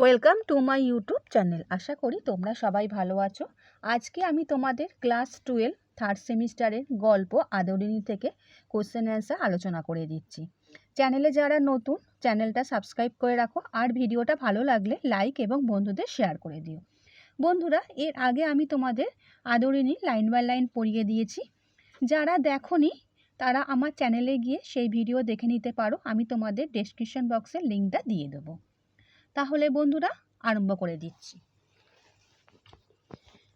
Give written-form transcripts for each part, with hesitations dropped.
Welcome to my YouTube channel. আশা করি তোমরা সবাই ভালো আছো। আজকে আমি তোমাদের ক্লাস 12 থার্ড সেমিস্টারের গল্প আদরিণী থেকে কোশ্চেন অ্যান্সার আলোচনা করে দিচ্ছি। চ্যানেলে যারা নতুন, চ্যানেলটা সাবস্ক্রাইব করে রাখো, আর ভিডিওটা ভালো লাগলে লাইক এবং বন্ধুদের শেয়ার করে দিও। বন্ধুরা, এর আগে আমি তোমাদের আদরিণী লাইন বাই লাইন পড়িয়ে দিয়েছি। যারা দেখোনি তারা আমার চ্যানেলে গিয়ে সেই ভিডিও দেখে নিতে পারো। আমি তোমাদের ডেসক্রিপশন বক্সের লিঙ্কটা দিয়ে দেবো। তাহলে বন্ধুরা, আরম্ভ করে দিচ্ছি।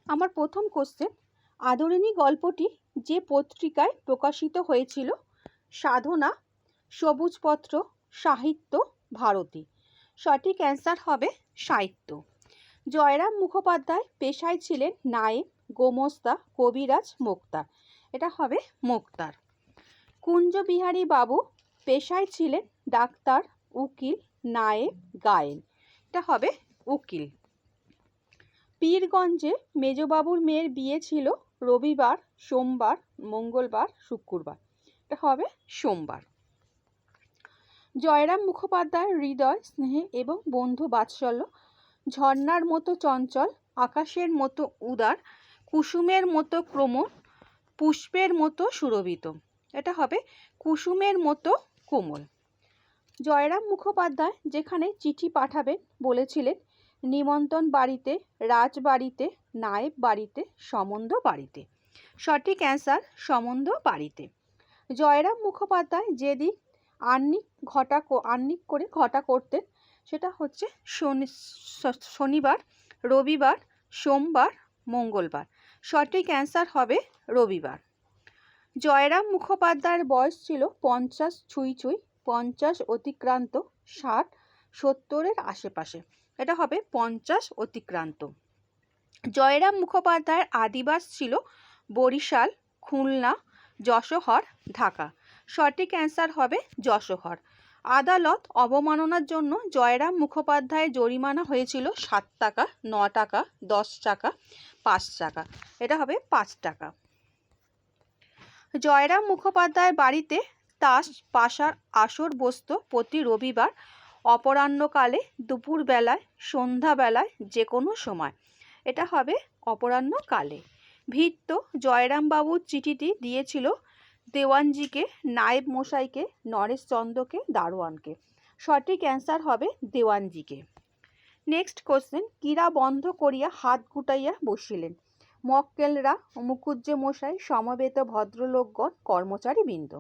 আমার প্রথম কোশ্চেন, আদরিণী গল্পটি যে পত্রিকায় প্রকাশিত হয়েছিল? সাধনা, সবুজপত্র, সাহিত্য, ভারতী। সঠিক অ্যান্সার হবে সাহিত্য। জয়রাম মুখোপাধ্যায় পেশায় ছিলেন নায়েব, গোমস্তা, কবিরাজ, মোক্তার। এটা হবে মোক্তার। কুঞ্জবিহারী বাবু পেশায় ছিলেন ডাক্তার, উকিল, নায়েব, গায়েন। এটা হবে উকিল। পীরগঞ্জে মেজবাবুর মেয়ের বিয়ে ছিল রবিবার, সোমবার, মঙ্গলবার, শুক্রবার। এটা হবে সোমবার। জয়রাম মুখোপাধ্যায়ের হৃদয়, স্নেহ এবং বন্ধু বাৎসল্য ঝর্ণার মতো চঞ্চল, আকাশের মতো উদার, কুসুমের মতো কোমল, পুষ্পের মতো সুরভিত। এটা হবে কুসুমের মতো কোমল। জয়রাম মুখোপাধ্যায় যেখানে চিঠি পাঠাবেন বলেছিলেন, নিমন্ত্রণ বাড়িতে, রাজবাড়িতে, নায়েব বাড়িতে, সম্বন্ধ বাড়িতে। সঠিক অ্যান্সার সম্বন্ধ বাড়িতে। জয়রাম মুখোপাধ্যায় যেদিন আহ্নিক করে ঘটা করতেন সেটা হচ্ছে শনিবার, রবিবার, সোমবার, মঙ্গলবার। সঠিক অ্যান্সার হবে রবিবার। জয়রাম মুখোপাধ্যায়ের বয়স ছিল 50 ছুঁই ছুঁই, 50 অতিক্রান্ত, 60 70-এর আশেপাশে। এটা হবে 50 অতিক্রান্ত। জয়রাম মুখোপাধ্যায়ের আদিবাস ছিল বরিশাল, খুলনা, যশোহর, ঢাকা। সঠিক অ্যান্সার হবে যশোহর। আদালত অবমাননার জন্য জয়রাম মুখোপাধ্যায়ের জরিমানা হয়েছিল 7 টাকা, 9 টাকা, 10 টাকা, 5 টাকা। এটা হবে 5 টাকা। জয়রাম মুখোপাধ্যায়ের বাড়িতে তাস পাশার আসর বসত প্রতি রবিবার অপরাহ্নকালে, দুপুরবেলায়, সন্ধ্যাবেলায়, যে কোনো সময়। এটা হবে অপরাহ্নকালে। ভৃত্য জয়রামবাবুর চিঠিটি দিয়েছিল দেওয়ানজিকে, নায়েব মশাইকে, নরেশচন্দ্রকে, দারোয়ানকে। সঠিক অ্যান্সার হবে দেওয়ানজিকে। নেক্সট কোশ্চেন, কীরা বন্ধ করিয়া হাত গুটাইয়া বসিলেন? মক্কেলরা, মুখুজ্জে মশাই, সমবেত ভদ্রলোকগণ, কর্মচারীবৃন্দ।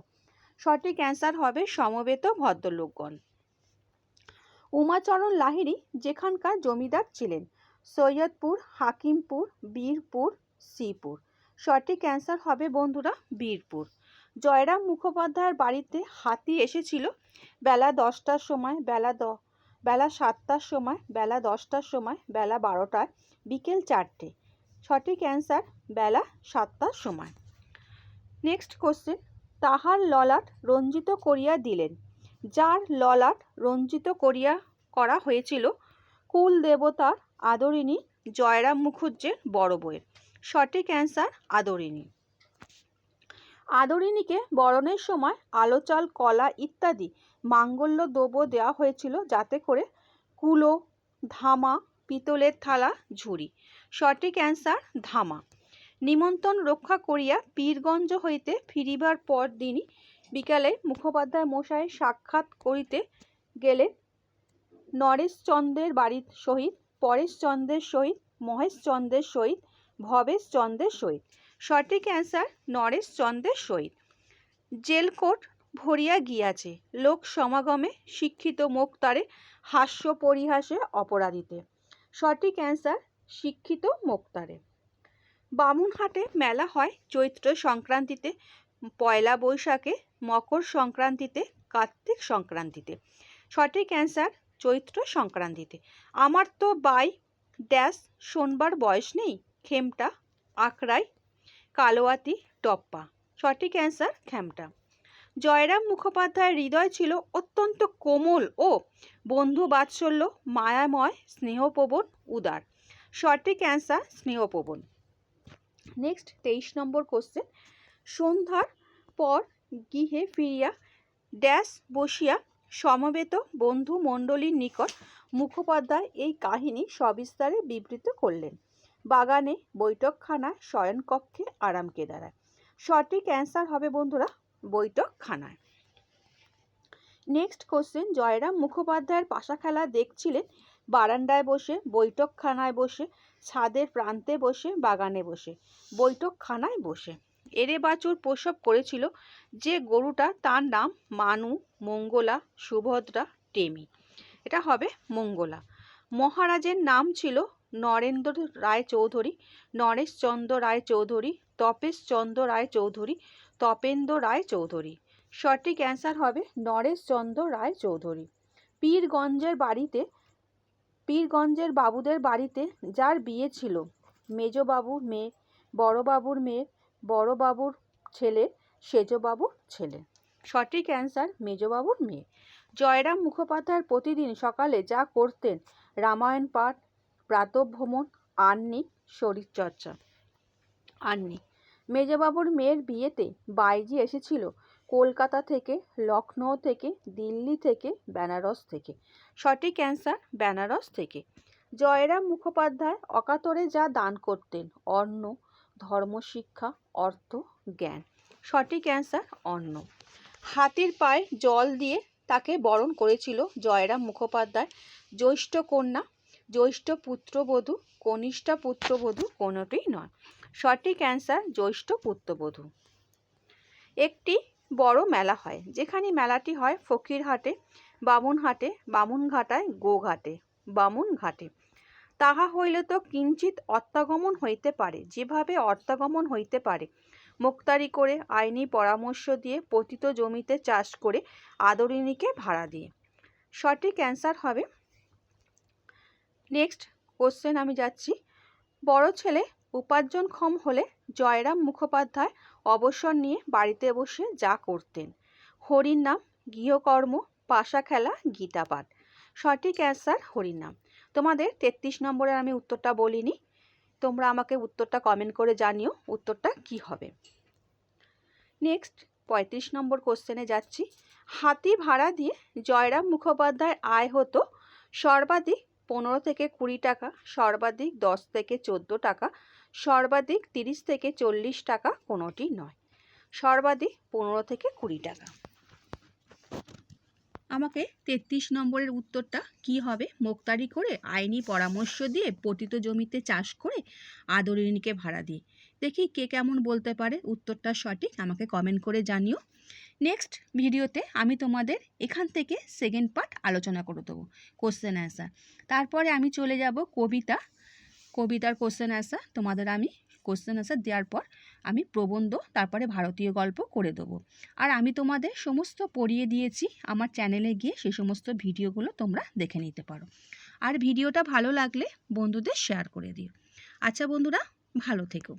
সঠিক অ্যান্সার হবে সমবেত ভদ্রলোকগণ। উমাচরণ লাহিড়ী যেখানকার জমিদার ছিলেন? সৈয়দপুর, হাকিমপুর, বীরপুর, শ্রীপুর। সঠিক অ্যান্সার হবে বন্ধুরা বীরপুর। জয়রাম মুখোপাধ্যায়ের বাড়িতে হাতি এসেছিল বেলা 10টার সময়, বেলা 7টার সময়, বেলা 10টার সময়, বেলা 12টায়, বিকেল 4টে। সঠিক অ্যান্সার বেলা 7টার সময়। নেক্সট কোশ্চেন, তাহার ললাট রঞ্জিত করিয়া দিলেন? যার ললাট রঞ্জিত করা হয়েছিল কুল দেবতার আদরিণী জয়রাম মুখুজ্জের বড় বউয়ের। সঠিক অ্যান্সার আদরিণী। আদরিণীকে বরণের সময় আলো, চাল, কলা ইত্যাদি মাঙ্গল্য দ্রব্য দেওয়া হয়েছিল যাতে করে কুলো, ধামা, পিতলের থালা, ঝুড়ি। সঠিক অ্যান্সার ধামা। নিমন্ত্রণ রক্ষা করিয়া পীরগঞ্জ হইতে ফিরিবার পর দিনই বিকালে মুখোপাধ্যায় মশাই সাক্ষাৎ করিতে গেলেন নরেশচন্দ্রের বাড়ির সহিত, পরেশচন্দ্রের সহিত, মহেশচন্দ্রের সহিত, ভবেশচন্দ্রের সহিত। সঠিক অ্যান্সার নরেশচন্দ্রের সহিত। জেলকোট ভরিয়া গিয়াছে লোক সমাগমে, শিক্ষিত মোক্তারে, হাস্য পরিহাসে অপরাধীতে। সঠিক অ্যান্সার শিক্ষিত মোক্তারে। বামুনহাটে মেলা হয় চৈত্র সংক্রান্তিতে, পয়লা বৈশাখে, মকর সংক্রান্তিতে, কার্তিক সংক্রান্তিতে। সঠিক অ্যান্সার চৈত্র সংক্রান্তিতে। আমার তো বাই ড্যাশ শোনবার বয়স নেই, খেমটা, আকরাই, কালোয়াতি, টপ্পা। সঠিক অ্যান্সার খেমটা। জয়রাম মুখোপাধ্যায়ের হৃদয় ছিল অত্যন্ত কোমল ও বন্ধু বাৎসল্য, মায়াময়, স্নেহপ্রবণ, উদার। সঠিক অ্যান্সার স্নেহপ্রবণ। নেক্সট 23 নম্বর কোশ্চেন, সন্ধ্যার পর গৃহে ফিরিয়া ড্যাশ বসিয়া সমবেত বন্ধু মণ্ডলীর নিকট মুখোপাধ্যায় এই কাহিনী সবিস্তারে বিবৃত করলেন। বাগানে, বৈঠকখানায়, শয়নকক্ষে, আরাম কেদারায়। সঠিক অ্যান্সার হবে বন্ধুরা বৈঠকখানায়। নেক্সট কোশ্চেন, জয়রাম মুখোপাধ্যায়ের পাশা খেলা দেখছিলেন বারান্দায় বসে, বৈঠকখানায় বসে, ছাদের প্রান্তে বসে, বাগানে বসে। বৈঠকখানায় বসে। এরে বাছুর প্রসব করেছিল যে গরুটা তার নাম মানু, মঙ্গলা, সুভদ্রা, টেমি। এটা হবে মঙ্গলা। মহারাজের নাম ছিল নরেন্দ্র রায় চৌধুরী, নরেশচন্দ্র রায় চৌধুরী, তপেশচন্দ্র রায় চৌধুরী, তপেন্দ্র রায় চৌধুরী। সঠিক অ্যান্সার হবে নরেশচন্দ্র রায় চৌধুরী। পীরগঞ্জের বাবুদের বাড়িতে যার বিয়ে ছিল, মেজবাবুর মেয়ে, বড়বাবুর মেয়ে, বড়বাবুর ছেলে, সেজবাবুর ছেলে। সঠিক অ্যান্সার মেজবাবুর মেয়ে। জয়রাম মুখোপাধ্যায় প্রতিদিন সকালে যা করতেন, রামায়ণ পাঠ, প্রাতঃভ্রমণ, আহ্নিক, শরীরচর্চা। আহ্নিক। মেজবাবুর মেয়ের বিয়েতে বাইজি এসেছিল কলকাতা থেকে, লখনৌ থেকে, দিল্লি থেকে, বেনারস থেকে। সঠিক অ্যান্সার বেনারস থেকে। জয়রাম মুখোপাধ্যায় অকাতরে যা দান করতেন, অন্ন, ধর্মশিক্ষা, অর্থ, জ্ঞান। সঠিক অ্যান্সার অন্ন। হাতির পায়ে জল দিয়ে তাকে বরণ করেছিল জয়রাম মুখোপাধ্যায় জ্যৈষ্ঠ কন্যা, জ্যৈষ্ঠ পুত্রবধূ, কনিষ্ঠা পুত্রবধূ কোনোটিই নয়। সঠিক অ্যান্সার জ্যৈষ্ঠ পুত্রবধূ। একটি বড় মেলা হয়, যেখানে মেলাটি হয় ফকিরহাটে, বামুনহাটে, বামুনঘাটায়, গোঘাটে, বামুনঘাটে। তাহা হইলে তো কিঞ্চিৎ অত্যাগমন হইতে পারে, যেভাবে অর্থাগমন হইতে পারে, মুক্তারি করে, আইনি পরামর্শ দিয়ে, পতিত জমিতে চাষ করে, আদরিণীকে ভাড়া দিয়ে। সঠিক অ্যান্সার হবে। নেক্সট কোশ্চেন আমি যাচ্ছি। বড় ছেলে উপার্জনক্ষম হলে জয়রাম মুখোপাধ্যায় অবসর নিয়ে বাড়িতে বসে যা করতেন, হরিনাম, গৃহকর্ম, পাশা খেলা, গীতা পাঠ। সঠিক অ্যান্সার হরিনাম। তোমাদের 33 নম্বরের আমি উত্তরটা বলিনি, তোমরা আমাকে উত্তরটা কমেন্ট করে জানিও উত্তরটা কি হবে। নেক্সট 35 নম্বর কোশ্চেনে যাচ্ছি। হাতি ভাড়া দিয়ে জয়রাম মুখোপাধ্যায়ের আয় হতো সর্বাধিক 15 থেকে 20 টাকা, সর্বাধিক 10 থেকে 14 টাকা, সর্বাধিক 30 থেকে 40 টাকা কোনোটি নয়। সর্বাধিক 15 থেকে 20 টাকা। আমাকে 33 নম্বরের উত্তরটা কি হবে? মুক্তারি করে, আইনি পরামর্শ দিয়ে, পতিত জমিতে চাষ করে, আদরিণীকে ভাড়া দিয়ে। দেখি কে কেমন বলতে পারে উত্তরটা সঠিক, আমাকে কমেন্ট করে জানিও। নেক্সট ভিডিওতে আমি তোমাদের এখান থেকে সেকেন্ড পার্ট আলোচনা করে দেবো, কোশ্চেন অ্যান্সার। তারপরে আমি চলে যাব কবিতার কোশ্চেন অ্যান্সার। তোমাদের আমি কোশ্চেন অ্যান্সার দেওয়ার পর আমি প্রবন্ধ, তারপরে ভারতীয় গল্প করে দেবো। আর আমি তোমাদের সমস্ত পড়িয়ে দিয়েছি, আমার চ্যানেলে গিয়ে সেই সমস্ত ভিডিওগুলো তোমরা দেখে নিতে পারো। আর ভিডিওটা ভালো লাগলে বন্ধুদের শেয়ার করে দিও। আচ্ছা বন্ধুরা, ভালো থেকো।